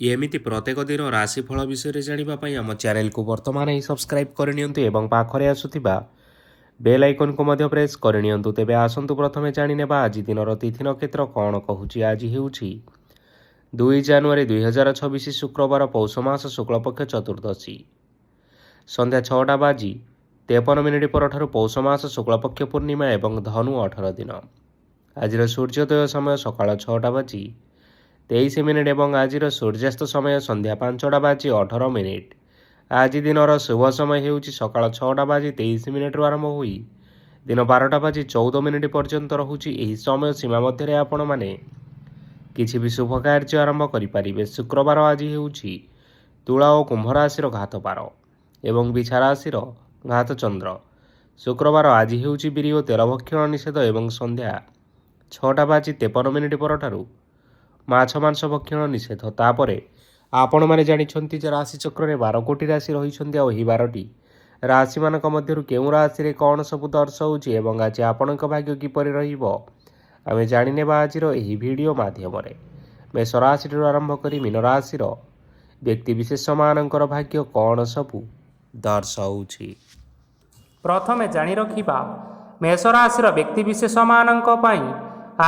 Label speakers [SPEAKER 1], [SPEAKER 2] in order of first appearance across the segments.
[SPEAKER 1] ଏମିତି ପ୍ରତ୍ୟେକ ଦିନ ରାଶିଫଳ ବିଷୟରେ ଜାଣିବା ପାଇଁ ଆମ ଚ୍ୟାନେଲକୁ ବର୍ତ୍ତମାନ ହିଁ ସବସ୍କ୍ରାଇବ୍ କରିନିଅନ୍ତୁ ଏବଂ ପାଖରେ ଆସୁଥିବା ବେଲ୍ ଆଇକନ୍କୁ ମଧ୍ୟ ପ୍ରେସ୍ କରିନିଅନ୍ତୁ। ତେବେ ଆସନ୍ତୁ ପ୍ରଥମେ ଜାଣିନେବା ଆଜି ଦିନର ତିଥି ନକ୍ଷତ୍ର କ'ଣ କହୁଛି। ଆଜି ହେଉଛି 2 ଜାନୁଆରୀ 2026 ଶୁକ୍ରବାର, ପୌଷ ମାସ ଶୁକ୍ଳପକ୍ଷ ଚତୁର୍ଦ୍ଦଶୀ, ସନ୍ଧ୍ୟା 6ଟା ବାଜି 53 ମିନିଟ୍ ପରଠାରୁ ପୌଷ ମାସ ଶୁକ୍ଳପକ୍ଷ ପୂର୍ଣ୍ଣିମା ଏବଂ ଧନୁ 18 ଦିନ। ଆଜିର ସୂର୍ଯ୍ୟୋଦୟ ସମୟ ସକାଳ 6ଟା ବାଜି 23 ମିନିଟ୍ ଏବଂ ଆଜିର ସୂର୍ଯ୍ୟାସ୍ତ ସମୟ ସନ୍ଧ୍ୟା 5ଟା ବାଜି 18 ମିନିଟ୍। ଆଜି ଦିନର ଶୁଭ ସମୟ ହେଉଛି ସକାଳ 6ଟା ବାଜି 23 ମିନିଟ୍ରୁ ଆରମ୍ଭ ହୋଇ ଦିନ 12ଟା ବାଜି 14 ମିନିଟ୍ ପର୍ଯ୍ୟନ୍ତ ରହୁଛି। ଏହି ସମୟ ସୀମା ମଧ୍ୟରେ ଆପଣମାନେ କିଛି ବି ଶୁଭ କାର୍ଯ୍ୟ ଆରମ୍ଭ କରିପାରିବେ। ଶୁକ୍ରବାର ଆଜି ହେଉଛି ତୁଳା ଓ କୁମ୍ଭ ରାଶିର ଘାତବାର ଏବଂ ବିଛା ରାଶିର ଘାତ ଚନ୍ଦ୍ର। ଶୁକ୍ରବାର ଆଜି ହେଉଛି ବିରି ଓ ତେଲ ଭକ୍ଷଣ ନିଷେଧ ଏବଂ ସନ୍ଧ୍ୟା 6ଟା ବାଜି 53 ମିନିଟ୍ ପରଠାରୁ ମାଛ ମାଂସ ଭକ୍ଷଣ ନିଷେଧ। ତାପରେ ଆପଣମାନେ ଜାଣିଛନ୍ତି ଯେ ରାଶିଚକ୍ରରେ 12ଗୋଟି ରାଶି ରହିଛନ୍ତି ଆଉ ଏହି 12ଟି ରାଶିମାନଙ୍କ ମଧ୍ୟରୁ କେଉଁ ରାଶିରେ କ'ଣ ସବୁ ଦର୍ଶାଉଛି ଏବଂ ଆଜି ଆପଣଙ୍କ ଭାଗ୍ୟ କିପରି ରହିବ ଆମେ ଜାଣିନେବା ଆଜିର ଏହି ଭିଡ଼ିଓ ମାଧ୍ୟମରେ। ମେଷ ରାଶିଠାରୁ ଆରମ୍ଭ କରି ମୀନ ରାଶିର ବ୍ୟକ୍ତିବିଶେଷମାନଙ୍କର ଭାଗ୍ୟ କ'ଣ ସବୁ ଦର୍ଶାଉଛି।
[SPEAKER 2] ପ୍ରଥମେ ଜାଣି ରଖିବା ମେଷ ରାଶିର ବ୍ୟକ୍ତିବିଶେଷମାନଙ୍କ ପାଇଁ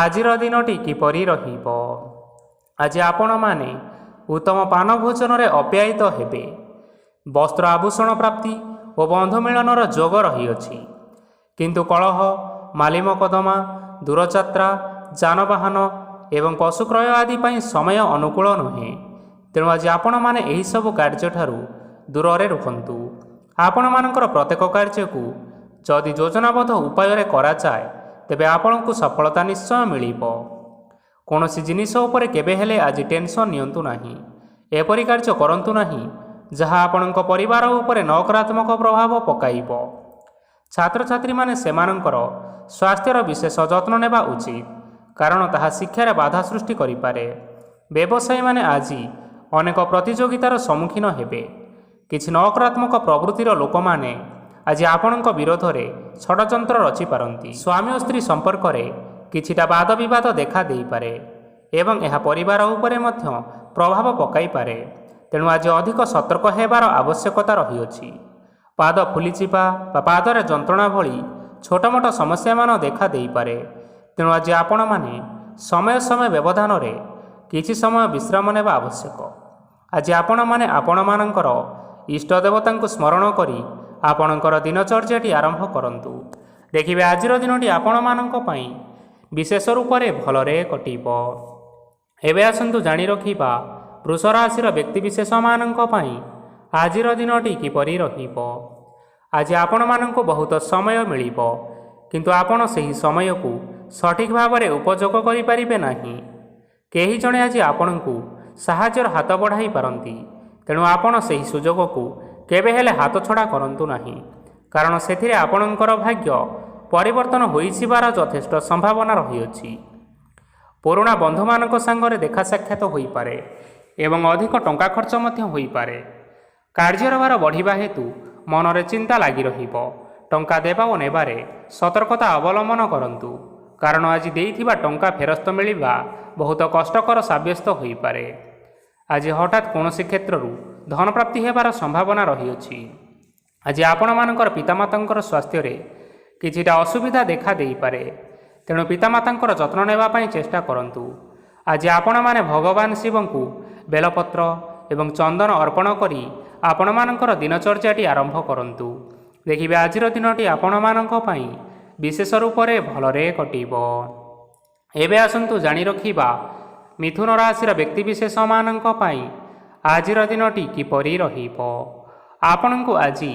[SPEAKER 2] ଆଜିର ଦିନଟି କିପରି ରହିବ। ଆଜି ଆପଣମାନେ ଉତ୍ତମ ପାନ ଭୋଜନରେ ଅପ୍ୟାୟିତ ହେବେ। ବସ୍ତ୍ର ଆଭୂଷଣ ପ୍ରାପ୍ତି ଓ ବନ୍ଧୁ ମିଳନର ଯୋଗ ରହିଅଛି। କିନ୍ତୁ କଳହ, ମାଲି ମକଦ୍ଦମା, ଦୂରଯାତ୍ରା, ଯାନବାହନ ଏବଂ ପଶୁ କ୍ରୟ ଆଦି ପାଇଁ ସମୟ ଅନୁକୂଳ ନୁହେଁ। ତେଣୁ ଆଜି ଆପଣମାନେ ଏହିସବୁ କାର୍ଯ୍ୟଠାରୁ ଦୂରରେ ରୁହନ୍ତୁ। ଆପଣମାନଙ୍କର ପ୍ରତ୍ୟେକ କାର୍ଯ୍ୟକୁ ଯଦି ଯୋଜନାବଦ୍ଧ ଉପାୟରେ କରାଯାଏ ତେବେ ଆପଣଙ୍କୁ ସଫଳତା ନିଶ୍ଚୟ ମିଳିବ। କୌଣସି ଜିନିଷ ଉପରେ କେବେ ହେଲେ ଆଜି ଟେନସନ୍ ନିଅନ୍ତୁ ନାହିଁ। ଏପରି କାର୍ଯ୍ୟ କରନ୍ତୁ ନାହିଁ ଯାହା ଆପଣଙ୍କ ପରିବାର ଉପରେ ନକାରାତ୍ମକ ପ୍ରଭାବ ପକାଇବ। ଛାତ୍ରଛାତ୍ରୀମାନେ ସେମାନଙ୍କର ସ୍ୱାସ୍ଥ୍ୟର ବିଶେଷ ଯତ୍ନ ନେବା ଉଚିତ, କାରଣ ତାହା ଶିକ୍ଷାରେ ବାଧା ସୃଷ୍ଟି କରିପାରେ। ବ୍ୟବସାୟୀମାନେ ଆଜି ଅନେକ ପ୍ରତିଯୋଗିତାର ସମ୍ମୁଖୀନ ହେବେ। କିଛି ନକାରାତ୍ମକ ପ୍ରବୃତ୍ତିର ଲୋକମାନେ ଆଜି ଆପଣଙ୍କ ବିରୋଧରେ ଷଡ଼ଯନ୍ତ୍ର ରଚିପାରନ୍ତି। ସ୍ୱାମୀ ଓ ସ୍ତ୍ରୀ ସମ୍ପର୍କରେ କିଛିଟା ବାଦ ବିବାଦ ଦେଖା ଦେଇପାରେ ଏବଂ ଏହା ପରିବାର ଉପରେ ମଧ୍ୟ ପ୍ରଭାବ ପକାଇପାରେ। ତେଣୁ ଆଜି ଅଧିକ ସତର୍କ ହେବାର ଆବଶ୍ୟକତା ରହିଅଛି। ପାଦ ଫୁଲିଯିବା ବା ପାଦରେ ଯନ୍ତ୍ରଣା ଭଳି ଛୋଟମୋଟ ସମସ୍ୟାମାନ ଦେଖା ଦେଇପାରେ। ତେଣୁ ଆଜି ଆପଣମାନେ ସମୟ ସମୟ ବ୍ୟବଧାନରେ କିଛି ସମୟ ବିଶ୍ରାମ ନେବା ଆବଶ୍ୟକ। ଆଜି ଆପଣମାନେ ଆପଣମାନଙ୍କର ଇଷ୍ଟ ଦେବତାଙ୍କୁ ସ୍ମରଣ କରି ଆପଣଙ୍କର ଦିନଚର୍ଯ୍ୟାଟି ଆରମ୍ଭ କରନ୍ତୁ। ଦେଖିବେ ଆଜିର ଦିନଟି ଆପଣମାନଙ୍କ ପାଇଁ ବିଶେଷ ରୂପରେ ଭଲରେ କଟିବ। ଏବେ ଆସନ୍ତୁ ଜାଣି ରଖିବା ବୃଷ ରାଶିର ବ୍ୟକ୍ତିବିଶେଷମାନଙ୍କ ପାଇଁ ଆଜିର ଦିନଟି କିପରି ରହିବ। ଆଜି ଆପଣମାନଙ୍କୁ ବହୁତ ସମୟ ମିଳିବ, କିନ୍ତୁ ଆପଣ ସେହି ସମୟକୁ ସଠିକ୍ ଭାବରେ ଉପଯୋଗ କରିପାରିବେ ନାହିଁ। କେହି ଜଣେ ଆଜି ଆପଣଙ୍କୁ ସାହାଯ୍ୟର ହାତ ବଢ଼ାଇ ପାରନ୍ତି। ତେଣୁ ଆପଣ ସେହି ସୁଯୋଗକୁ କେବେ ହେଲେ ହାତଛଡ଼ା କରନ୍ତୁ ନାହିଁ, କାରଣ ସେଥିରେ ଆପଣଙ୍କର ଭାଗ୍ୟ ପରିବର୍ତ୍ତନ ହୋଇଯିବାର ଯଥେଷ୍ଟ ସମ୍ଭାବନା ରହିଅଛି। ପୁରୁଣା ବନ୍ଧୁମାନଙ୍କ ସାଙ୍ଗରେ ଦେଖା ସାକ୍ଷାତ ହୋଇପାରେ ଏବଂ ଅଧିକ ଟଙ୍କା ଖର୍ଚ୍ଚ ମଧ୍ୟ ହୋଇପାରେ। କାର୍ଯ୍ୟର ଭାର ବଢ଼ିବା ହେତୁ ମନରେ ଚିନ୍ତା ଲାଗି ରହିବ। ଟଙ୍କା ଦେବା ଓ ନେବାରେ ସତର୍କତା ଅବଲମ୍ବନ କରନ୍ତୁ, କାରଣ ଆଜି ଦେଇଥିବା ଟଙ୍କା ଫେରସ୍ତ ମିଳିବା ବହୁତ କଷ୍ଟକର ସାବ୍ୟସ୍ତ ହୋଇପାରେ। ଆଜି ହଠାତ୍ କୌଣସି କ୍ଷେତ୍ରରୁ ଧନପ୍ରାପ୍ତି ହେବାର ସମ୍ଭାବନା ରହିଅଛି। ଆଜି ଆପଣମାନଙ୍କର ପିତାମାତାଙ୍କର ସ୍ୱାସ୍ଥ୍ୟରେ କିଛିଟା ଅସୁବିଧା ଦେଖା ଦେଇପାରେ, ତେଣୁ ପିତାମାତାଙ୍କର ଯତ୍ନ ନେବା ପାଇଁ ଚେଷ୍ଟା କରନ୍ତୁ। ଆଜି ଆପଣମାନେ ଭଗବାନ ଶିବଙ୍କୁ ବେଲପତ୍ର ଏବଂ ଚନ୍ଦନ ଅର୍ପଣ କରି ଆପଣମାନଙ୍କର ଦିନଚର୍ଯ୍ୟାଟି ଆରମ୍ଭ କରନ୍ତୁ। ଦେଖିବେ ଆଜିର ଦିନଟି ଆପଣମାନଙ୍କ ପାଇଁ ବିଶେଷ ରୂପରେ ଭଲରେ କଟିବ। ଏବେ ଆସନ୍ତୁ ଜାଣି ରଖିବା ମିଥୁନ ରାଶିର ବ୍ୟକ୍ତିବିଶେଷମାନଙ୍କ ପାଇଁ ଆଜିର ଦିନଟି କିପରି ରହିବ। ଆପଣଙ୍କୁ ଆଜି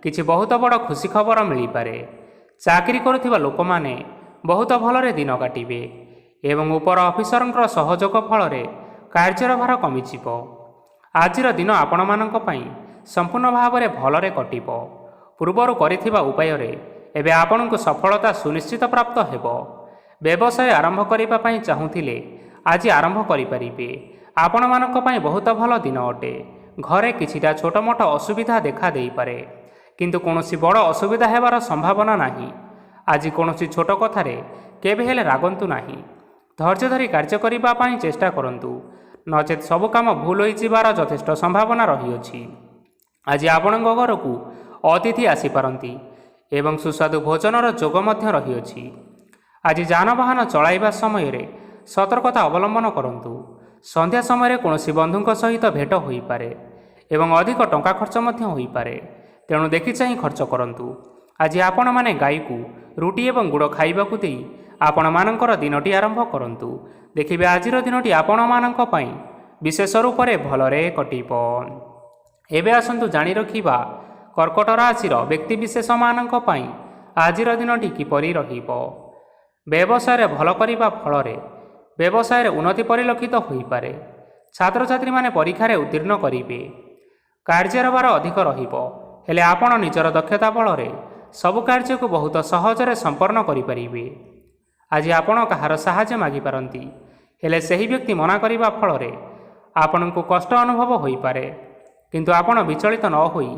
[SPEAKER 2] କିଛି ବହୁତ ବଡ଼ ଖୁସି ଖବର ମିଳିପାରେ। ଚାକିରି କରୁଥିବା ଲୋକମାନେ ବହୁତ ଭଲରେ ଦିନ କାଟିବେ ଏବଂ ଉପର ଅଫିସରଙ୍କର ସହଯୋଗ ଫଳରେ କାର୍ଯ୍ୟର ଭାର କମିଯିବ। ଆଜିର ଦିନ ଆପଣମାନଙ୍କ ପାଇଁ ସମ୍ପୂର୍ଣ୍ଣ ଭାବରେ ଭଲରେ କଟିବ। ପୂର୍ବରୁ କରିଥିବା ଉପାୟରେ ଏବେ ଆପଣଙ୍କୁ ସଫଳତା ସୁନିଶ୍ଚିତ ପ୍ରାପ୍ତ ହେବ। ବ୍ୟବସାୟ ଆରମ୍ଭ କରିବା ପାଇଁ ଚାହୁଁଥିଲେ ଆଜି ଆରମ୍ଭ କରିପାରିବେ। ଆପଣମାନଙ୍କ ପାଇଁ ବହୁତ ଭଲ ଦିନ ଅଟେ। ଘରେ କିଛିଟା ଛୋଟମୋଟ ଅସୁବିଧା ଦେଖା ଦେଇପାରେ, କିନ୍ତୁ କୌଣସି ବଡ଼ ଅସୁବିଧା ହେବାର ସମ୍ଭାବନା ନାହିଁ। ଆଜି କୌଣସି ଛୋଟ କଥାରେ କେବେ ହେଲେ ରାଗନ୍ତୁ ନାହିଁ। ଧୈର୍ଯ୍ୟ ଧରି କାର୍ଯ୍ୟ କରିବା ପାଇଁ ଚେଷ୍ଟା କରନ୍ତୁ, ନଚେତ୍ ସବୁ କାମ ଭୁଲ ହୋଇଯିବାର ଯଥେଷ୍ଟ ସମ୍ଭାବନା ରହିଅଛି। ଆଜି ଆପଣଙ୍କ ଘରକୁ ଅତିଥି ଆସିପାରନ୍ତି ଏବଂ ସୁସ୍ୱାଦୁ ଭୋଜନର ଯୋଗ ମଧ୍ୟ ରହିଅଛି। ଆଜି ଯାନବାହନ ଚଳାଇବା ସମୟରେ ସତର୍କତା ଅବଲମ୍ବନ କରନ୍ତୁ। ସନ୍ଧ୍ୟା ସମୟରେ କୌଣସି ବନ୍ଧୁଙ୍କ ସହିତ ଭେଟ ହୋଇପାରେ ଏବଂ ଅଧିକ ଟଙ୍କା ଖର୍ଚ୍ଚ ମଧ୍ୟ ହୋଇପାରେ, ତେଣୁ ଦେଖିଚାହିଁ ଖର୍ଚ୍ଚ କରନ୍ତୁ। ଆଜି ଆପଣମାନେ ଗାଈକୁ ରୁଟି ଏବଂ ଗୁଡ଼ ଖାଇବାକୁ ଦେଇ ଆପଣମାନଙ୍କର ଦିନଟି ଆରମ୍ଭ କରନ୍ତୁ। ଦେଖିବେ ଆଜିର ଦିନଟି ଆପଣମାନଙ୍କ ପାଇଁ ବିଶେଷ ରୂପରେ ଭଲରେ କଟିବ। ଏବେ ଆସନ୍ତୁ ଜାଣି ରଖିବା କର୍କଟ ରାଶିର ବ୍ୟକ୍ତିବିଶେଷମାନଙ୍କ ପାଇଁ ଆଜିର ଦିନଟି କିପରି ରହିବ। ବ୍ୟବସାୟରେ ଭଲ କରିବା ଫଳରେ ବ୍ୟବସାୟରେ ଉନ୍ନତି ପରିଲକ୍ଷିତ ହୋଇପାରେ। ଛାତ୍ରଛାତ୍ରୀମାନେ ପରୀକ୍ଷାରେ ଉତ୍ତୀର୍ଣ୍ଣ କରିବେ। କାର୍ଯ୍ୟର ଭାର ଅଧିକ ରହିବ, ହେଲେ ଆପଣ ନିଜର ଦକ୍ଷତା ବଳରେ ସବୁ କାର୍ଯ୍ୟକୁ ବହୁତ ସହଜରେ ସମ୍ପନ୍ନ କରିପାରିବେ। ଆଜି ଆପଣ କାହାର ସାହାଯ୍ୟ ମାଗିପାରନ୍ତି, ହେଲେ ସେହି ବ୍ୟକ୍ତି ମନା କରିବା ଫଳରେ ଆପଣଙ୍କୁ କଷ୍ଟ ଅନୁଭବ ହୋଇପାରେ। କିନ୍ତୁ ଆପଣ ବିଚଳିତ ନ ହୋଇ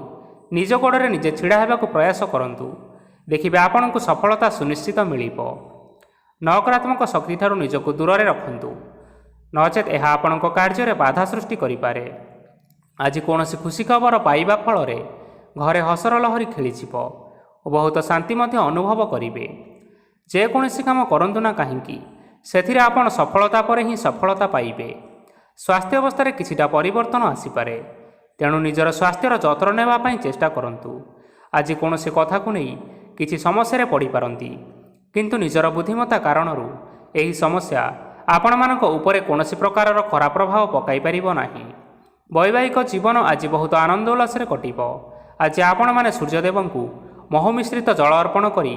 [SPEAKER 2] ନିଜ ଗୋଡ଼ରେ ନିଜେ ଛିଡ଼ା ହେବାକୁ ପ୍ରୟାସ କରନ୍ତୁ। ଦେଖିବେ ଆପଣଙ୍କୁ ସଫଳତା ସୁନିଶ୍ଚିତ ମିଳିବ। ନକାରାତ୍ମକ ଶକ୍ତିଠାରୁ ନିଜକୁ ଦୂରରେ ରଖନ୍ତୁ, ନଚେତ୍ ଏହା ଆପଣଙ୍କ କାର୍ଯ୍ୟରେ ବାଧା ସୃଷ୍ଟି କରିପାରେ। ଆଜି କୌଣସି ଖୁସି ଖବର ପାଇବା ଫଳରେ ଘରେ ହସର ଲହରୀ ଖେଳିଯିବ ଓ ବହୁତ ଶାନ୍ତି ମଧ୍ୟ ଅନୁଭବ କରିବେ। ଯେକୌଣସି କାମ କରନ୍ତୁ ନା କାହିଁକି, ସେଥିରେ ଆପଣ ସଫଳତା ପରେ ହିଁ ସଫଳତା ପାଇବେ। ସ୍ୱାସ୍ଥ୍ୟ ଅବସ୍ଥାରେ କିଛିଟା ପରିବର୍ତ୍ତନ ଆସିପାରେ, ତେଣୁ ନିଜର ସ୍ୱାସ୍ଥ୍ୟର ଯତ୍ନ ନେବା ପାଇଁ ଚେଷ୍ଟା କରନ୍ତୁ। ଆଜି କୌଣସି କଥାକୁ ନେଇ କିଛି ସମସ୍ୟାରେ ପଡ଼ିପାରନ୍ତି, କିନ୍ତୁ ନିଜର ବୁଦ୍ଧିମତ୍ତା କାରଣରୁ ଏହି ସମସ୍ୟା ଆପଣମାନଙ୍କ ଉପରେ କୌଣସି ପ୍ରକାରର ଖରାପ ପ୍ରଭାବ ପକାଇ ପାରିବ ନାହିଁ। ବୈବାହିକ ଜୀବନ ଆଜି ବହୁତ ଆନନ୍ଦ ଉଲ୍ଲାସରେ କଟିବ। ଆଜି ଆପଣମାନେ ସୂର୍ଯ୍ୟଦେବଙ୍କୁ ମହୁ ମିଶ୍ରିତ ଜଳ ଅର୍ପଣ କରି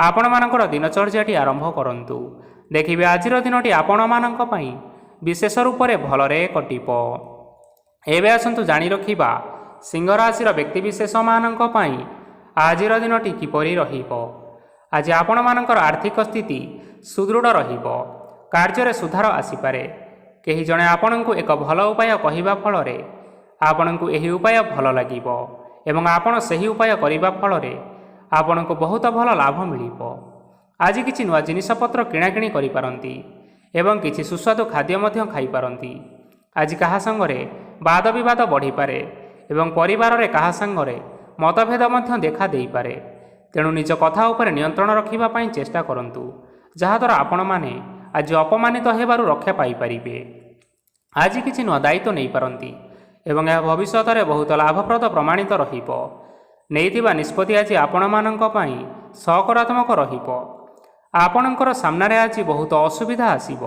[SPEAKER 2] ଆପଣମାନଙ୍କର ଦିନଚର୍ଯ୍ୟାଟି ଆରମ୍ଭ କରନ୍ତୁ। ଦେଖିବେ ଆଜିର ଦିନଟି ଆପଣମାନଙ୍କ ପାଇଁ ବିଶେଷ ରୂପରେ ଭଲରେ କଟିବ। ଏବେ ଆସନ୍ତୁ ଜାଣି ରଖିବା ସିଂହ ରାଶିର ବ୍ୟକ୍ତିବିଶେଷମାନଙ୍କ ପାଇଁ ଆଜିର ଦିନଟି କିପରି ରହିବ। ଆଜି ଆପଣମାନଙ୍କର ଆର୍ଥିକ ସ୍ଥିତି ସୁଦୃଢ଼ ରହିବ। କାର୍ଯ୍ୟରେ ସୁଧାର ଆସିପାରେ। କେହି ଜଣେ ଆପଣଙ୍କୁ ଏକ ଭଲ ଉପାୟ କହିବା ଫଳରେ ଆପଣଙ୍କୁ ଏହି ଉପାୟ ଭଲ ଲାଗିବ ଏବଂ ଆପଣ ସେହି ଉପାୟ କରିବା ଫଳରେ ଆପଣଙ୍କୁ ବହୁତ ଭଲ ଲାଭ ମିଳିବ। ଆଜି କିଛି ନୂଆ ଜିନିଷପତ୍ର କିଣାକିଣି କରିପାରନ୍ତି ଏବଂ କିଛି ସୁସ୍ୱାଦୁ ଖାଦ୍ୟ ମଧ୍ୟ ଖାଇପାରନ୍ତି। ଆଜି କାହା ସାଙ୍ଗରେ ବାଦ ବିବାଦ ବଢ଼ିପାରେ ଏବଂ ପରିବାରରେ କାହା ସାଙ୍ଗରେ ମତଭେଦ ମଧ୍ୟ ଦେଖା ଦେଇପାରେ। ତେଣୁ ନିଜ କଥା ଉପରେ ନିୟନ୍ତ୍ରଣ ରଖିବା ପାଇଁ ଚେଷ୍ଟା କରନ୍ତୁ, ଯାହାଦ୍ୱାରା ଆପଣମାନେ ଆଜି ଅପମାନିତ ହେବାରୁ ରକ୍ଷା ପାଇପାରିବେ। ଆଜି କିଛି ନୂଆ ଦାୟିତ୍ୱ ନେଇପାରନ୍ତି ଏବଂ ଏହା ଭବିଷ୍ୟତରେ ବହୁତ ଲାଭପ୍ରଦ ପ୍ରମାଣିତ ରହିବ। ନେଇଥିବା ନିଷ୍ପତ୍ତି ଆଜି ଆପଣମାନଙ୍କ ପାଇଁ ସକାରାତ୍ମକ ରହିବ। ଆପଣଙ୍କର ସାମ୍ନାରେ ଆଜି ବହୁତ ଅସୁବିଧା ଆସିବ,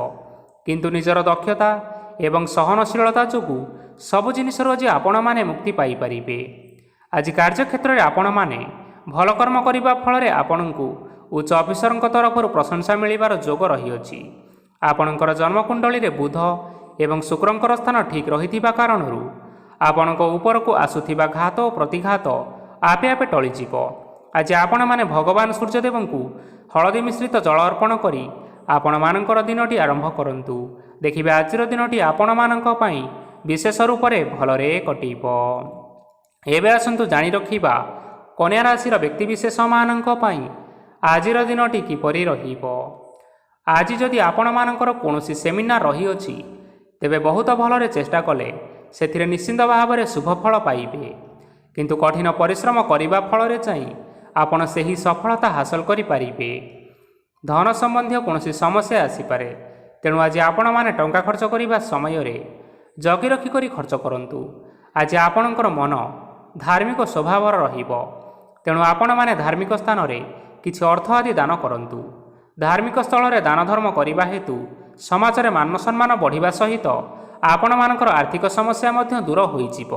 [SPEAKER 2] କିନ୍ତୁ ନିଜର ଦକ୍ଷତା ଏବଂ ସହନଶୀଳତା ଯୋଗୁଁ ସବୁ ଜିନିଷରୁ ଆଜି ଆପଣମାନେ ମୁକ୍ତି ପାଇପାରିବେ। ଆଜି କାର୍ଯ୍ୟକ୍ଷେତ୍ରରେ ଆପଣମାନେ ଭଲ କର୍ମ କରିବା ଫଳରେ ଆପଣଙ୍କୁ ଉଚ୍ଚ ଅଫିସରଙ୍କ ତରଫରୁ ପ୍ରଶଂସା ମିଳିବାର ଯୋଗ ରହିଅଛି। ଆପଣଙ୍କର ଜନ୍ମକୁଣ୍ଡଳୀରେ ବୁଧ ଏବଂ ଶୁକ୍ରଙ୍କର ସ୍ଥାନ ଠିକ୍ ରହିଥିବା କାରଣରୁ ଆପଣଙ୍କ ଉପରକୁ ଆସୁଥିବା ଘାତ ଓ ପ୍ରତିଘାତ ଆପେ ଆପେ ଟଳିଯିବ। ଆଜି ଆପଣମାନେ ଭଗବାନ ସୂର୍ଯ୍ୟଦେବଙ୍କୁ ହଳଦୀ ମିଶ୍ରିତ ଜଳ ଅର୍ପଣ କରି ଆପଣମାନଙ୍କର ଦିନଟି ଆରମ୍ଭ କରନ୍ତୁ। ଦେଖିବେ ଆଜିର ଦିନଟି ଆପଣମାନଙ୍କ ପାଇଁ ବିଶେଷ ରୂପରେ ଭଲରେ କଟିବ। ଏବେ ଆସନ୍ତୁ ଜାଣି ରଖିବା କନ୍ୟା ରାଶିର ବ୍ୟକ୍ତିବିଶେଷମାନଙ୍କ ପାଇଁ ଆଜିର ଦିନଟି କିପରି ରହିବ। ଆଜି ଯଦି ଆପଣମାନଙ୍କର କୌଣସି ସେମିନାର ରହିଅଛି, ତେବେ ବହୁତ ଭଲରେ ଚେଷ୍ଟା କଲେ ସେଥିରେ ନିଶ୍ଚିନ୍ତ ଭାବରେ ଶୁଭ ଫଳ ପାଇବେ। କିନ୍ତୁ କଠିନ ପରିଶ୍ରମ କରିବା ଫଳରେ ଯାଇ ଆପଣ ସେହି ସଫଳତା ହାସଲ କରିପାରିବେ। ଧନ ସମ୍ବନ୍ଧୀୟ କୌଣସି ସମସ୍ୟା ଆସିପାରେ, ତେଣୁ ଆଜି ଆପଣମାନେ ଟଙ୍କା ଖର୍ଚ୍ଚ କରିବା ସମୟରେ ଜଗି ରଖି କରି ଖର୍ଚ୍ଚ କରନ୍ତୁ। ଆଜି ଆପଣଙ୍କର ମନ ଧାର୍ମିକ ସ୍ୱଭାବର ରହିବ, ତେଣୁ ଆପଣମାନେ ଧାର୍ମିକ ସ୍ଥାନରେ କିଛି ଅର୍ଥ ଆଦି ଦାନ କରନ୍ତୁ। ଧାର୍ମିକ ସ୍ଥଳରେ ଦାନ ଧର୍ମ କରିବା ହେତୁ ସମାଜରେ ମାନ ସମ୍ମାନ ବଢ଼ିବା ସହିତ ଆପଣମାନଙ୍କର ଆର୍ଥିକ ସମସ୍ୟା ମଧ୍ୟ ଦୂର ହୋଇଯିବ।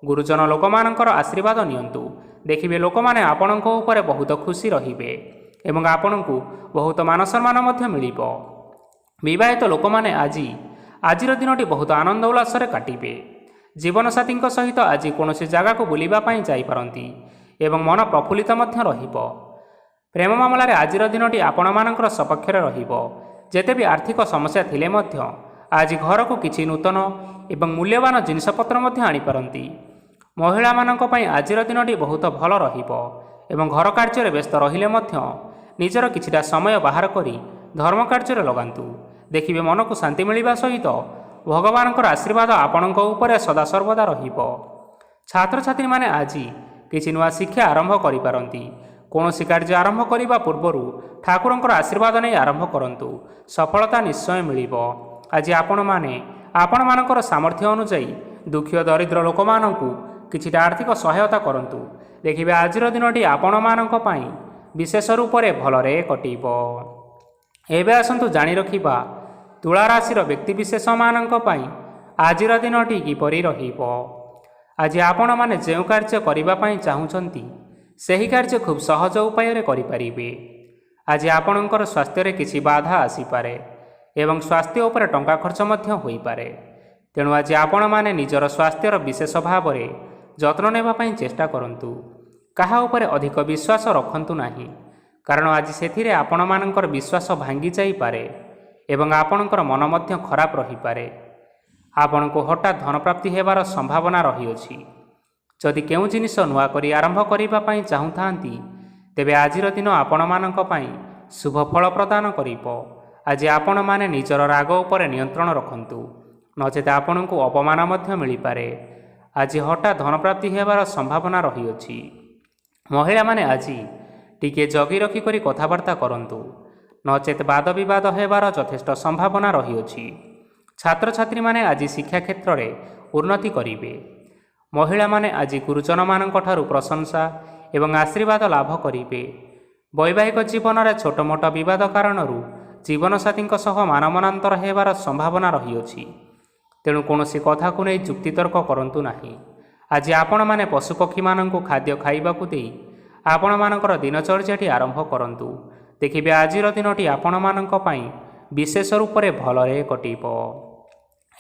[SPEAKER 2] ଗୁରୁଜନ ଲୋକମାନଙ୍କର ଆଶୀର୍ବାଦ ନିଅନ୍ତୁ। ଦେଖିବେ ଲୋକମାନେ ଆପଣଙ୍କ ଉପରେ ବହୁତ ଖୁସି ରହିବେ ଏବଂ ଆପଣଙ୍କୁ ବହୁତ ମାନ ସମ୍ମାନ ମଧ୍ୟ ମିଳିବ। ବିବାହିତ ଲୋକମାନେ ଆଜିର ଦିନଟି ବହୁତ ଆନନ୍ଦ ଉଲ୍ଲାସରେ କାଟିବେ। ଜୀବନସାଥୀଙ୍କ ସହିତ ଆଜି କୌଣସି ଜାଗାକୁ ବୁଲିବା ପାଇଁ ଯାଇପାରନ୍ତି ଏବଂ ମନ ପ୍ରଫୁଲ୍ଲିତ ମଧ୍ୟ ରହିବ। ପ୍ରେମ ମାମଲାରେ ଆଜିର ଦିନଟି ଆପଣମାନଙ୍କର ସପକ୍ଷରେ ରହିବ। ଯେତେ ବି ଆର୍ଥିକ ସମସ୍ୟା ଥିଲେ ମଧ୍ୟ ଆଜି ଘରକୁ କିଛି ନୂତନ ଏବଂ ମୂଲ୍ୟବାନ ଜିନିଷପତ୍ର ମଧ୍ୟ ଆଣିପାରନ୍ତି। ମହିଳାମାନଙ୍କ ପାଇଁ ଆଜିର ଦିନଟି ବହୁତ ଭଲ ରହିବ ଏବଂ ଘର କାର୍ଯ୍ୟରେ ବ୍ୟସ୍ତ ରହିଲେ ମଧ୍ୟ ନିଜର କିଛିଟା ସମୟ ବାହାର କରି ଧର୍ମ କାର୍ଯ୍ୟରେ ଲଗାନ୍ତୁ। ଦେଖିବେ ମନକୁ ଶାନ୍ତି ମିଳିବା ସହିତ ଭଗବାନଙ୍କର ଆଶୀର୍ବାଦ ଆପଣଙ୍କ ଉପରେ ସଦାସର୍ବଦା ରହିବ। ଛାତ୍ରଛାତ୍ରୀମାନେ ଆଜି କିଛି ନୂଆ ଶିକ୍ଷା ଆରମ୍ଭ କରିପାରନ୍ତି। କୌଣସି କାର୍ଯ୍ୟ ଆରମ୍ଭ କରିବା ପୂର୍ବରୁ ଠାକୁରଙ୍କର ଆଶୀର୍ବାଦ ନେଇ ଆରମ୍ଭ କରନ୍ତୁ। ସଫଳତା ନିଶ୍ଚୟ ମିଳିବ। ଆଜି ଆପଣମାନଙ୍କର ସାମର୍ଥ୍ୟ ଅନୁଯାୟୀ ଦୁଃଖୀ ଓ ଦରିଦ୍ର ଲୋକମାନଙ୍କୁ କିଛିଟା ଆର୍ଥିକ ସହାୟତା କରନ୍ତୁ। ଦେଖିବେ ଆଜିର ଦିନଟି ଆପଣମାନଙ୍କ ପାଇଁ ବିଶେଷ ରୂପରେ ଭଲରେ କଟିବ। ଏବେ ଆସନ୍ତୁ ଜାଣି ରଖିବା ତୁଳା ରାଶିର ବ୍ୟକ୍ତିବିଶେଷମାନଙ୍କ ପାଇଁ ଆଜିର ଦିନଟି କିପରି ରହିବ। ଆଜି ଆପଣମାନେ ଯେଉଁ କାର୍ଯ୍ୟ କରିବା ପାଇଁ ଚାହୁଁଛନ୍ତି ସେହି କାର୍ଯ୍ୟ ଖୁବ୍ ସହଜ ଉପାୟରେ କରିପାରିବେ। ଆଜି ଆପଣଙ୍କର ସ୍ୱାସ୍ଥ୍ୟରେ କିଛି ବାଧା ଆସିପାରେ ଏବଂ ସ୍ୱାସ୍ଥ୍ୟ ଉପରେ ଟଙ୍କା ଖର୍ଚ୍ଚ ମଧ୍ୟ ହୋଇପାରେ। ତେଣୁ ଆଜି ଆପଣମାନେ ନିଜର ସ୍ୱାସ୍ଥ୍ୟର ବିଶେଷ ଭାବରେ ଯତ୍ନ ନେବା ପାଇଁ ଚେଷ୍ଟା କରନ୍ତୁ। କାହା ଉପରେ ଅଧିକ ବିଶ୍ୱାସ ରଖନ୍ତୁ ନାହିଁ, କାରଣ ଆଜି ସେଥିରେ ଆପଣମାନଙ୍କର ବିଶ୍ୱାସ ଭାଙ୍ଗି ଯାଇପାରେ ଏବଂ ଆପଣଙ୍କର ମନ ମଧ୍ୟ ଖରାପ ରହିପାରେ। ଆପଣଙ୍କୁ ହଠାତ୍ ଧନପ୍ରାପ୍ତି ହେବାର ସମ୍ଭାବନା ରହିଅଛି। ଯଦି କେଉଁ ଜିନିଷ ନୂଆ କରି ଆରମ୍ଭ କରିବା ପାଇଁ ଚାହୁଁଥାନ୍ତି, ତେବେ ଆଜିର ଦିନ ଆପଣମାନଙ୍କ ପାଇଁ ଶୁଭ ଫଳ ପ୍ରଦାନ କରିବ। ଆଜି ଆପଣମାନେ ନିଜର ରାଗ ଉପରେ ନିୟନ୍ତ୍ରଣ ରଖନ୍ତୁ, ନଚେତ ଆପଣଙ୍କୁ ଅପମାନ ମଧ୍ୟ ମିଳିପାରେ। ଆଜି ହଠାତ୍ ଧନପ୍ରାପ୍ତି ହେବାର ସମ୍ଭାବନା ରହିଅଛି। ମହିଳାମାନେ ଆଜି ଟିକିଏ ଜଗି ରଖିକରି କଥାବାର୍ତ୍ତା କରନ୍ତୁ, ନଚେତ ବାଦ ବିବାଦ ହେବାର ଯଥେଷ୍ଟ ସମ୍ଭାବନା ରହିଅଛି। ଛାତ୍ରଛାତ୍ରୀମାନେ ଆଜି ଶିକ୍ଷା କ୍ଷେତ୍ରରେ ଉନ୍ନତି କରିବେ। ମହିଳାମାନେ ଆଜି ଗୁରୁଜନମାନଙ୍କଠାରୁ ପ୍ରଶଂସା ଏବଂ ଆଶୀର୍ବାଦ ଲାଭ କରିବେ। ବୈବାହିକ ଜୀବନରେ ଛୋଟ ମୋଟ ବିବାଦ କାରଣରୁ ଜୀବନସାଥୀଙ୍କ ସହ ମାନମନାନ୍ତର ହେବାର ସମ୍ଭାବନା ରହିଅଛି। ତେଣୁ କୌଣସି କଥାକୁ ନେଇ ଯୁକ୍ତିତର୍କ କରନ୍ତୁ ନାହିଁ। ଆଜି ଆପଣମାନେ ପଶୁପକ୍ଷୀମାନଙ୍କୁ ଖାଦ୍ୟ ଖାଇବାକୁ ଦେଇ ଆପଣମାନଙ୍କର ଦିନଚର୍ଯ୍ୟାଟି ଆରମ୍ଭ କରନ୍ତୁ। ଦେଖିବେ ଆଜିର ଦିନଟି ଆପଣମାନଙ୍କ ପାଇଁ ବିଶେଷ ରୂପରେ ଭଲରେ କଟିବ।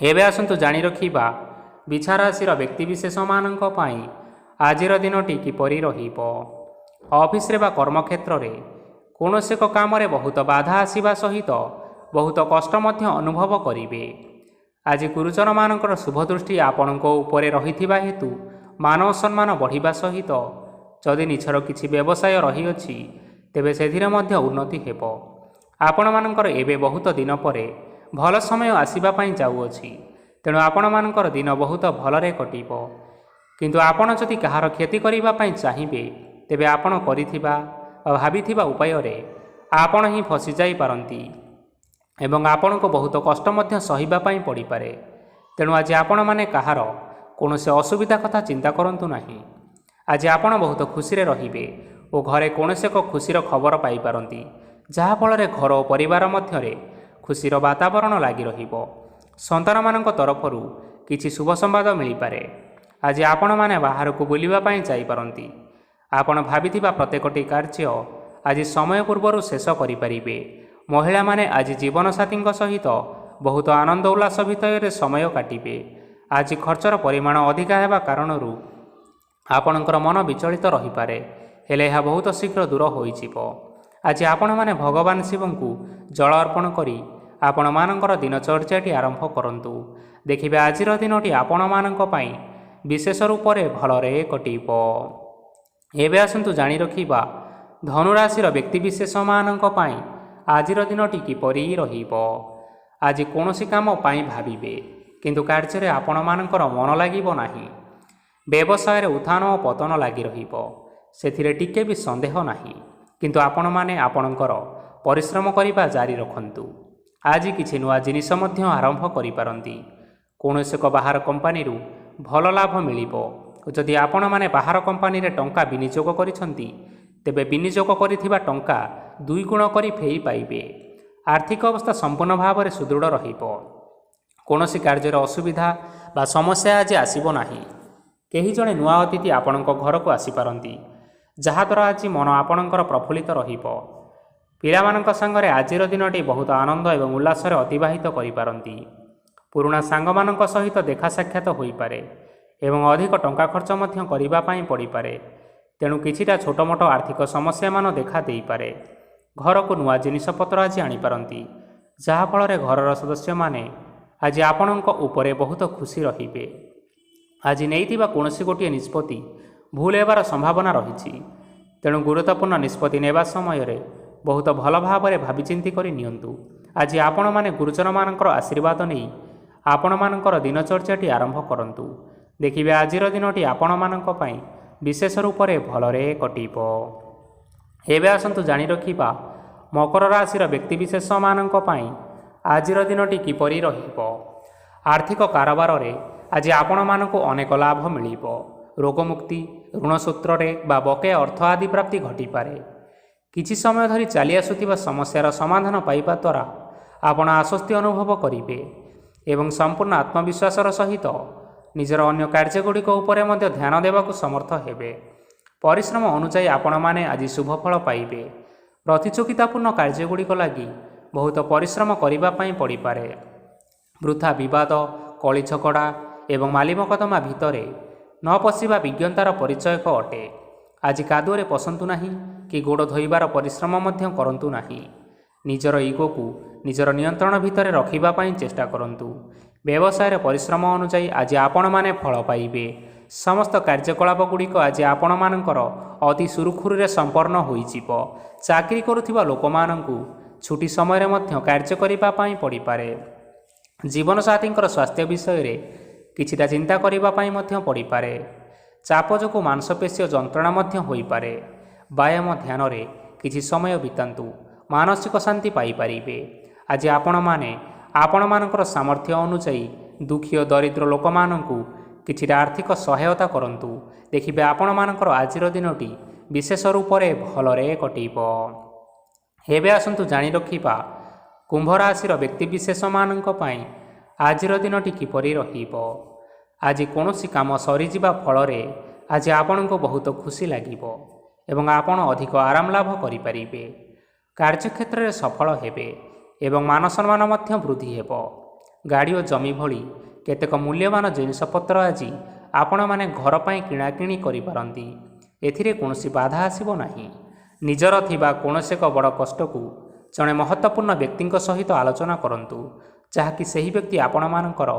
[SPEAKER 2] ଏବେ ଆସନ୍ତୁ ଜାଣି ରଖିବା ବିଛା ରାଶିର ବ୍ୟକ୍ତିବିଶେଷମାନଙ୍କ ପାଇଁ ଆଜିର ଦିନଟି କିପରି ରହିବ। ଅଫିସରେ ବା କର୍ମକ୍ଷେତ୍ରରେ କୌଣସି ଏକ କାମରେ ବହୁତ ବାଧା ଆସିବା ସହିତ ବହୁତ କଷ୍ଟ ମଧ୍ୟ ଅନୁଭବ କରିବେ। ଆଜି ଗୁରୁଜନମାନଙ୍କର ଶୁଭଦୃଷ୍ଟି ଆପଣଙ୍କ ଉପରେ ରହିଥିବା ହେତୁ ମାନ ଓ ସମ୍ମାନ ବଢ଼ିବା ସହିତ ଯଦି ନିଜର କିଛି ବ୍ୟବସାୟ ରହିଅଛି, ତେବେ ସେଥିରେ ମଧ୍ୟ ଉନ୍ନତି ହେବ। ଆପଣମାନଙ୍କର ଏବେ ବହୁତ ଦିନ ପରେ ଭଲ ସମୟ ଆସିବା ପାଇଁ ଯାଉଅଛି। ତେଣୁ ଆପଣମାନଙ୍କର ଦିନ ବହୁତ ଭଲରେ କଟିବ। କିନ୍ତୁ ଆପଣ ଯଦି କାହାର କ୍ଷତି କରିବା ପାଇଁ ଚାହିଁବେ, ତେବେ ଆପଣ କରିଥିବା ବା ଭାବିଥିବା ଉପାୟରେ ଆପଣ ହିଁ ଫସିଯାଇପାରନ୍ତି ଏବଂ ଆପଣଙ୍କୁ ବହୁତ କଷ୍ଟ ମଧ୍ୟ ସହିବା ପାଇଁ ପଡ଼ିପାରେ। ତେଣୁ ଆଜି ଆପଣମାନେ କାହାର କୌଣସି ଅସୁବିଧା କଥା ଚିନ୍ତା କରନ୍ତୁ ନାହିଁ। ଆଜି ଆପଣ ବହୁତ ଖୁସିରେ ରହିବେ ଓ ଘରେ କୌଣସି ଏକ ଖୁସିର ଖବର ପାଇପାରନ୍ତି, ଯାହାଫଳରେ ଘର ଓ ପରିବାର ମଧ୍ୟରେ ଖୁସିର ବାତାବରଣ ଲାଗି ରହିବ। ସନ୍ତାନମାନଙ୍କ ତରଫରୁ କିଛି ଶୁଭ ସମ୍ବାଦ ମିଳିପାରେ। ଆଜି ଆପଣମାନେ ବାହାରକୁ ବୁଲିବା ପାଇଁ ଯାଇପାରନ୍ତି। ଆପଣ ଭାବିଥିବା ପ୍ରତ୍ୟେକଟି କାର୍ଯ୍ୟ ଆଜି ସମୟ ପୂର୍ବରୁ ଶେଷ କରିପାରିବେ। ମହିଳାମାନେ ଆଜି ଜୀବନସାଥୀଙ୍କ ସହିତ ବହୁତ ଆନନ୍ଦ ଉଲ୍ଲାସ ଭିତରେ ସମୟ କାଟିବେ। ଆଜି ଖର୍ଚ୍ଚର ପରିମାଣ ଅଧିକା ହେବା କାରଣରୁ ଆପଣଙ୍କର ମନ ବିଚଳିତ ରହିପାରେ, ହେଲେ ଏହା ବହୁତ ଶୀଘ୍ର ଦୂର ହୋଇଯିବ। ଆଜି ଆପଣମାନେ ଭଗବାନ ଶିବଙ୍କୁ ଜଳ ଅର୍ପଣ କରି ଆପଣମାନଙ୍କର ଦିନଚର୍ଯ୍ୟାଟି ଆରମ୍ଭ କରନ୍ତୁ। ଦେଖିବେ ଆଜିର ଦିନଟି ଆପଣମାନଙ୍କ ପାଇଁ ବିଶେଷ ରୂପରେ ଭଲରେ କଟିବ। ଏବେ ଆସନ୍ତୁ ଜାଣି ରଖିବା ଧନୁରାଶିର ବ୍ୟକ୍ତିବିଶେଷମାନଙ୍କ ପାଇଁ ଆଜିର ଦିନଟି କିପରି ରହିବ। ଆଜି କୌଣସି କାମ ପାଇଁ ଭାବିବେ, କିନ୍ତୁ କାର୍ଯ୍ୟରେ ଆପଣମାନଙ୍କର ମନ ଲାଗିବ ନାହିଁ। ବ୍ୟବସାୟରେ ଉତ୍ଥାନ ଓ ପତନ ଲାଗି ରହିବ, ସେଥିରେ ଟିକେ ବି ସନ୍ଦେହ ନାହିଁ। କିନ୍ତୁ ଆପଣମାନେ ଆପଣଙ୍କର ପରିଶ୍ରମ କରିବା ଜାରି ରଖନ୍ତୁ। ଆଜି କିଛି ନୂଆ ଜିନିଷ ମଧ୍ୟ ଆରମ୍ଭ କରିପାରନ୍ତି। କୌଣସି ଏକ ବାହାର କମ୍ପାନୀରୁ ଭଲ ଲାଭ ମିଳିବ। ଯଦି ଆପଣମାନେ ବାହାର କମ୍ପାନୀରେ ଟଙ୍କା ବିନିଯୋଗ କରିଛନ୍ତି, ତେବେ ବିନିଯୋଗ କରିଥିବା ଟଙ୍କା 2 ଗୁଣ କରି ଫେରି ପାଇବେ। ଆର୍ଥିକ ଅବସ୍ଥା ସମ୍ପୂର୍ଣ୍ଣ ଭାବରେ ସୁଦୃଢ଼ ରହିବ। କୌଣସି କାର୍ଯ୍ୟରେ ଅସୁବିଧା ବା ସମସ୍ୟା ଆଜି ଆସିବ ନାହିଁ। କେହି ଜଣେ ନୂଆ ଅତିଥି ଆପଣଙ୍କ ଘରକୁ ଆସିପାରନ୍ତି, ଯାହାଦ୍ୱାରା ଆଜି ମନ ଆପଣଙ୍କର ପ୍ରଫୁଲ୍ଲିତ ରହିବ। ପିଲାମାନଙ୍କ ସାଙ୍ଗରେ ଆଜିର ଦିନଟି ବହୁତ ଆନନ୍ଦ ଏବଂ ଉଲ୍ଲାସରେ ଅତିବାହିତ କରିପାରନ୍ତି। ପୁରୁଣା ସାଙ୍ଗମାନଙ୍କ ସହିତ ଦେଖା ସାକ୍ଷାତ ହୋଇପାରେ ଏବଂ ଅଧିକ ଟଙ୍କା ଖର୍ଚ୍ଚ ମଧ୍ୟ କରିବା ପାଇଁ ପଡ଼ିପାରେ। ତେଣୁ କିଛିଟା ଛୋଟମୋଟ ଆର୍ଥିକ ସମସ୍ୟାମାନ ଦେଖା ଦେଇପାରେ। ଘରକୁ ନୂଆ ଜିନିଷପତ୍ର ଆଜି ଆଣିପାରନ୍ତି, ଯାହାଫଳରେ ଘରର ସଦସ୍ୟମାନେ ଆଜି ଆପଣଙ୍କ ଉପରେ ବହୁତ ଖୁସି ରହିବେ। ଆଜି ନେଇଥିବା କୌଣସି ଗୋଟିଏ ନିଷ୍ପତ୍ତି ଭୁଲ ହେବାର ସମ୍ଭାବନା ରହିଛି। ତେଣୁ ଗୁରୁତ୍ୱପୂର୍ଣ୍ଣ ନିଷ୍ପତ୍ତି ନେବା ସମୟରେ ବହୁତ ଭଲ ଭାବରେ ଭାବିଚିନ୍ତି କରି ନିଅନ୍ତୁ। ଆଜି ଆପଣମାନେ ଗୁରୁଜନମାନଙ୍କର ଆଶୀର୍ବାଦ ନେଇ ଆପଣମାନଙ୍କର ଦିନଚର୍ଯ୍ୟାଟି ଆରମ୍ଭ କରନ୍ତୁ। ଦେଖିବେ ଆଜିର ଦିନଟି ଆପଣମାନଙ୍କ ପାଇଁ ବିଶେଷ ରୂପରେ ଭଲରେ କଟିବ। ଏବେ ଆସନ୍ତୁ ଜାଣି ରଖିବା ମକର ରାଶିର ବ୍ୟକ୍ତିବିଶେଷମାନଙ୍କ ପାଇଁ ଆଜିର ଦିନଟି କିପରି ରହିବ। ଆର୍ଥିକ କାରବାରରେ ଆଜି ଆପଣମାନଙ୍କୁ ଅନେକ ଲାଭ ମିଳିବ। ରୋଗମୁକ୍ତି, ଋଣ ସୂତ୍ରରେ ବା ବକେୟା ଅର୍ଥ ଆଦି ପ୍ରାପ୍ତି ଘଟିପାରେ। କିଛି ସମୟ ଧରି ଚାଲି ଆସୁଥିବା ସମସ୍ୟାର ସମାଧାନ ପାଇବା ଦ୍ୱାରା ଆପଣ ଆଶ୍ୱସ୍ତି ଅନୁଭବ କରିବେ ଏବଂ ସମ୍ପୂର୍ଣ୍ଣ ଆତ୍ମବିଶ୍ୱାସର ସହିତ ନିଜର ଅନ୍ୟ କାର୍ଯ୍ୟଗୁଡ଼ିକ ଉପରେ ମଧ୍ୟ ଧ୍ୟାନ ଦେବାକୁ ସମର୍ଥ ହେବେ। ପରିଶ୍ରମ ଅନୁଯାୟୀ ଆପଣମାନେ ଆଜି ଶୁଭଫଳ ପାଇବେ। ପ୍ରତିଯୋଗିତାପୂର୍ଣ୍ଣ କାର୍ଯ୍ୟଗୁଡ଼ିକ ଲାଗି ବହୁତ ପରିଶ୍ରମ କରିବା ପାଇଁ ପଡ଼ିପାରେ। ବୃଥା ବିବାଦ, କଳି ଝଗଡ଼ା ଏବଂ ମାଲିମକଦ୍ଦମା ଭିତରେ ନ ପଶିବା ବିଜ୍ଞତାର ପରିଚୟକ ଅଟେ। ଆଜି କାଦୁଅରେ ପଶନ୍ତୁ ନାହିଁ କି ଗୋଡ଼ ଧୋଇବାର ପରିଶ୍ରମ ମଧ୍ୟ କରନ୍ତୁ ନାହିଁ। ନିଜର ଇଗୋକୁ ନିଜର ନିୟନ୍ତ୍ରଣ ଭିତରେ ରଖିବା ପାଇଁ ଚେଷ୍ଟା କରନ୍ତୁ। ବ୍ୟବସାୟରେ ପରିଶ୍ରମ ଅନୁଯାୟୀ ଆଜି ଆପଣମାନେ ଫଳ ପାଇବେ। ସମସ୍ତ କାର୍ଯ୍ୟକଳାପ ଗୁଡ଼ିକ ଆଜି ଆପଣମାନଙ୍କର ଅତି ସୁରୁଖୁରୁରେ ସମ୍ପନ୍ନ ହୋଇଯିବ। ଚାକିରି କରୁଥିବା ଲୋକମାନଙ୍କୁ ଛୁଟି ସମୟରେ ମଧ୍ୟ କାର୍ଯ୍ୟ କରିବା ପାଇଁ ପଡ଼ିପାରେ। ଜୀବନସାଥୀଙ୍କର ସ୍ୱାସ୍ଥ୍ୟ ବିଷୟରେ କିଛିଟା ଚିନ୍ତା କରିବା ପାଇଁ ମଧ୍ୟ ପଡ଼ିପାରେ। ଚାପ ଯୋଗୁଁ ମାଂସପେଶୀୟ ଯନ୍ତ୍ରଣା ମଧ୍ୟ ହୋଇପାରେ। ବ୍ୟାୟାମ ଧ୍ୟାନରେ କିଛି ସମୟ ବିତାନ୍ତୁ, ମାନସିକ ଶାନ୍ତି ପାଇପାରିବେ। ଆଜି ଆପଣମାନେ ଆପଣମାନଙ୍କର ସାମର୍ଥ୍ୟ ଅନୁଯାୟୀ ଦୁଃଖୀ ଓ ଦରିଦ୍ର ଲୋକମାନଙ୍କୁ କିଛିଟା ଆର୍ଥିକ ସହାୟତା କରନ୍ତୁ। ଦେଖିବେ ଆପଣମାନଙ୍କର ଆଜିର ଦିନଟି ବିଶେଷ ରୂପରେ ଭଲରେ କଟିବ। ଏବେ ଆସନ୍ତୁ ଜାଣି ରଖିବା କୁମ୍ଭ ରାଶିର ବ୍ୟକ୍ତିବିଶେଷମାନଙ୍କ ପାଇଁ ଆଜିର ଦିନଟି କିପରି ରହିବ। ଆଜି କୌଣସି କାମ ସରିଯିବା ଫଳରେ ଆଜି ଆପଣଙ୍କୁ ବହୁତ ଖୁସି ଲାଗିବ ଏବଂ ଆପଣ ଅଧିକ ଆରାମ ଲାଭ କରିପାରିବେ। କାର୍ଯ୍ୟକ୍ଷେତ୍ରରେ ସଫଳ ହେବେ ଏବଂ ମାନସମ୍ମାନ ମଧ୍ୟ ବୃଦ୍ଧି ହେବ। ଗାଡ଼ି ଓ ଜମି ଭଳି କେତେକ ମୂଲ୍ୟବାନ ଜିନିଷପତ୍ର ଆଜି ଆପଣମାନେ ଘର ପାଇଁ କିଣାକିଣି କରିପାରନ୍ତି। ଏଥିରେ କୌଣସି ବାଧା ଆସିବ ନାହିଁ। ନିଜର ଥିବା କୌଣସି ଏକ ବଡ଼ କଷ୍ଟକୁ ଜଣେ ମହତ୍ତ୍ୱପୂର୍ଣ୍ଣ ବ୍ୟକ୍ତିଙ୍କ ସହିତ ଆଲୋଚନା କରନ୍ତୁ, ଯାହାକି ସେହି ବ୍ୟକ୍ତି ଆପଣମାନଙ୍କର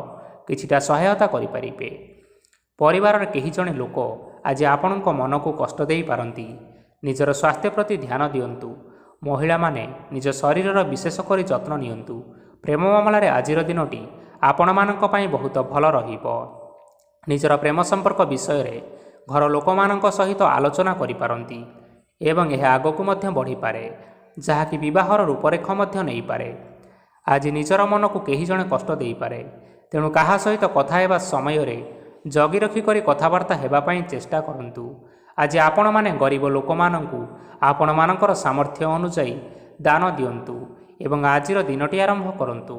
[SPEAKER 2] କିଛିଟା ସହାୟତା କରିପାରିବେ। ପରିବାରର କେହି ଜଣେ ଲୋକ ଆଜି ଆପଣଙ୍କ ମନକୁ କଷ୍ଟ ଦେଇପାରନ୍ତି। ନିଜର ସ୍ୱାସ୍ଥ୍ୟ ପ୍ରତି ଧ୍ୟାନ ଦିଅନ୍ତୁ। ମହିଳାମାନେ ନିଜ ଶରୀରର ବିଶେଷ କରି ଯତ୍ନ ନିଅନ୍ତୁ। ପ୍ରେମ ମାମଲାରେ ଆଜିର ଦିନଟି ଆପଣମାନଙ୍କ ପାଇଁ ବହୁତ ଭଲ ରହିବ। ନିଜର ପ୍ରେମ ସମ୍ପର୍କ ବିଷୟରେ ଘର ଲୋକମାନଙ୍କ ସହିତ ଆଲୋଚନା କରିପାରନ୍ତି ଏବଂ ଏହା ଆଗକୁ ମଧ୍ୟ ବଢ଼ିପାରେ, ଯାହାକି ବିବାହର ରୂପରେଖ ମଧ୍ୟ ନେଇପାରେ। ଆଜି ନିଜର ମନକୁ କେହି ଜଣେ କଷ୍ଟ ଦେଇପାରେ, ତେଣୁ କାହା ସହିତ କଥା ହେବା ସମୟରେ ଜଗି ରଖି କରି କଥାବାର୍ତ୍ତା ହେବା ପାଇଁ ଚେଷ୍ଟା କରନ୍ତୁ। ଆଜି ଆପଣମାନେ ଗରିବ ଲୋକମାନଙ୍କୁ ଆପଣମାନଙ୍କର ସାମର୍ଥ୍ୟ ଅନୁଯାୟୀ ଦାନ ଦିଅନ୍ତୁ ଏବଂ ଆଜିର ଦିନଟି ଆରମ୍ଭ କରନ୍ତୁ।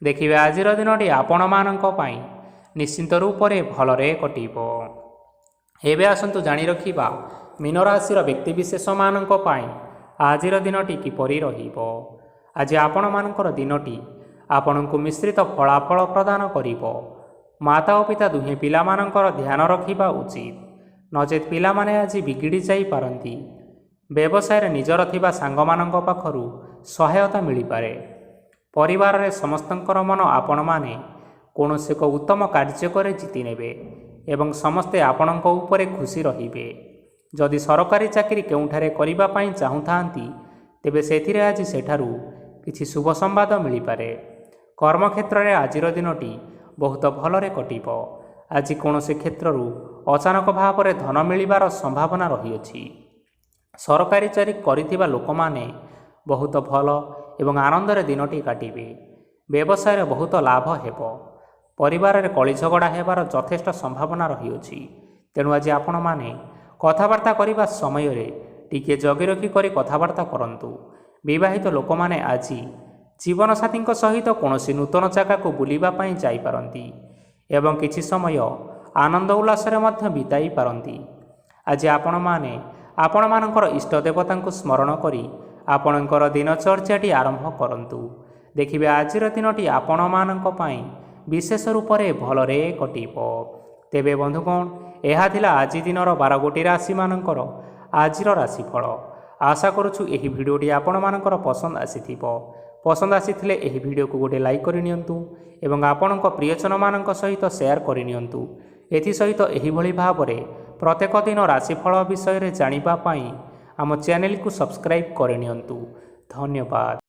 [SPEAKER 2] ଦେଖିବେ ଆଜିର ଦିନଟି ଆପଣମାନଙ୍କ ପାଇଁ ନିଶ୍ଚିନ୍ତ ରୂପରେ ଭଲରେ କଟିବ। ଏବେ ଆସନ୍ତୁ ଜାଣି ରଖିବା ମୀନ ରାଶିର ବ୍ୟକ୍ତିବିଶେଷମାନଙ୍କ ପାଇଁ ଆଜିର ଦିନଟି କିପରି ରହିବ। ଆଜି ଆପଣମାନଙ୍କର ଦିନଟି ଆପଣଙ୍କୁ ମିଶ୍ରିତ ଫଳାଫଳ ପ୍ରଦାନ କରିବ। ମାତା ଓ ପିତା ଦୁହେଁ ପିଲାମାନଙ୍କର ଧ୍ୟାନ ରଖିବା ଉଚିତ, ନଚେତ୍ ପିଲାମାନେ ଆଜି ବିଗିଡ଼ି ଯାଇପାରନ୍ତି। ବ୍ୟବସାୟରେ ନିଜର ଥିବା ସାଙ୍ଗମାନଙ୍କ ପାଖରୁ ସହାୟତା ମିଳିପାରେ। ପରିବାରରେ ସମସ୍ତଙ୍କର ମନ ଆପଣମାନେ କୌଣସି ଏକ ଉତ୍ତମ କାର୍ଯ୍ୟ କରି ଜିତି ନେବେ ଏବଂ ସମସ୍ତେ ଆପଣଙ୍କ ଉପରେ ଖୁସି ରହିବେ। ଯଦି ସରକାରୀ ଚାକିରି କେଉଁଠାରେ କରିବା ପାଇଁ ଚାହୁଁଥାନ୍ତି, ତେବେ ସେଥିରେ ଆଜି ସେଠାରୁ କିଛି ଶୁଭ ସମ୍ବାଦ ମିଳିପାରେ। କର୍ମକ୍ଷେତ୍ରରେ ଆଜିର ଦିନଟି ବହୁତ ଭଲରେ କଟିବ। ଆଜି କୌଣସି କ୍ଷେତ୍ରରୁ ଅଚାନକ ଭାବରେ ଧନ ମିଳିବାର ସମ୍ଭାବନା ରହିଅଛି। ସରକାରୀ ଚାକିରି କରିଥିବା ଲୋକମାନେ ବହୁତ ଭଲ ଏବଂ ଆନନ୍ଦରେ ଦିନଟି କାଟିବେ। ବ୍ୟବସାୟରେ ବହୁତ ଲାଭ ହେବ। ପରିବାରରେ କଳି ଝଗଡ଼ା ହେବାର ଯଥେଷ୍ଟ ସମ୍ଭାବନା ରହିଅଛି, ତେଣୁ ଆଜି ଆପଣମାନେ କଥାବାର୍ତ୍ତା କରିବା ସମୟରେ ଟିକିଏ ଜଗି ରଖି କରି କଥାବାର୍ତ୍ତା କରନ୍ତୁ। ବିବାହିତ ଲୋକମାନେ ଆଜି ଜୀବନସାଥୀଙ୍କ ସହିତ କୌଣସି ନୂତନ ଜାଗାକୁ ବୁଲିବା ପାଇଁ ଯାଇପାରନ୍ତି ଏବଂ କିଛି ସମୟ ଆନନ୍ଦ ଉଲ୍ଲାସରେ ମଧ୍ୟ ବିତାଇ ପାରନ୍ତି। ଆଜି ଆପଣମାନେ ଆପଣମାନଙ୍କର ଇଷ୍ଟ ଦେବତାଙ୍କୁ ସ୍ମରଣ କରି ଆପଣଙ୍କର ଦିନଚର୍ଯ୍ୟାଟି ଆରମ୍ଭ କରନ୍ତୁ। ଦେଖିବେ ଆଜିର ଦିନଟି ଆପଣମାନଙ୍କ ପାଇଁ ବିଶେଷ ରୂପରେ ଭଲରେ କଟିବ। ତେବେ ବନ୍ଧୁଗଣ, ଏହା ଥିଲା ଆଜି ଦିନର 12ଗୋଟି ରାଶିମାନଙ୍କର ଆଜିର ରାଶିଫଳ। ଆଶା କରୁଛୁ ଏହି ଭିଡ଼ିଓଟି ଆପଣମାନଙ୍କର ପସନ୍ଦ ଆସିଥିବ। ପସନ୍ଦ ଆସିଥିଲେ ଏହି ଭିଡ଼ିଓକୁ ଗୋଟେ ଲାଇକ୍ କରିନିଅନ୍ତୁ ଏବଂ ଆପଣଙ୍କ ପ୍ରିୟଜନମାନଙ୍କ ସହିତ ସେୟାର କରିନିଅନ୍ତୁ। ଏଥିସହିତ ଏହିଭଳି ଭାବରେ ପ୍ରତ୍ୟେକ ଦିନ ରାଶିଫଳ ବିଷୟରେ ଜାଣିବା ପାଇଁ ଆମ ଚ୍ୟାନେଲକୁ ସବସ୍କ୍ରାଇବ୍ କରିନିଅନ୍ତୁ। ଧନ୍ୟବାଦ।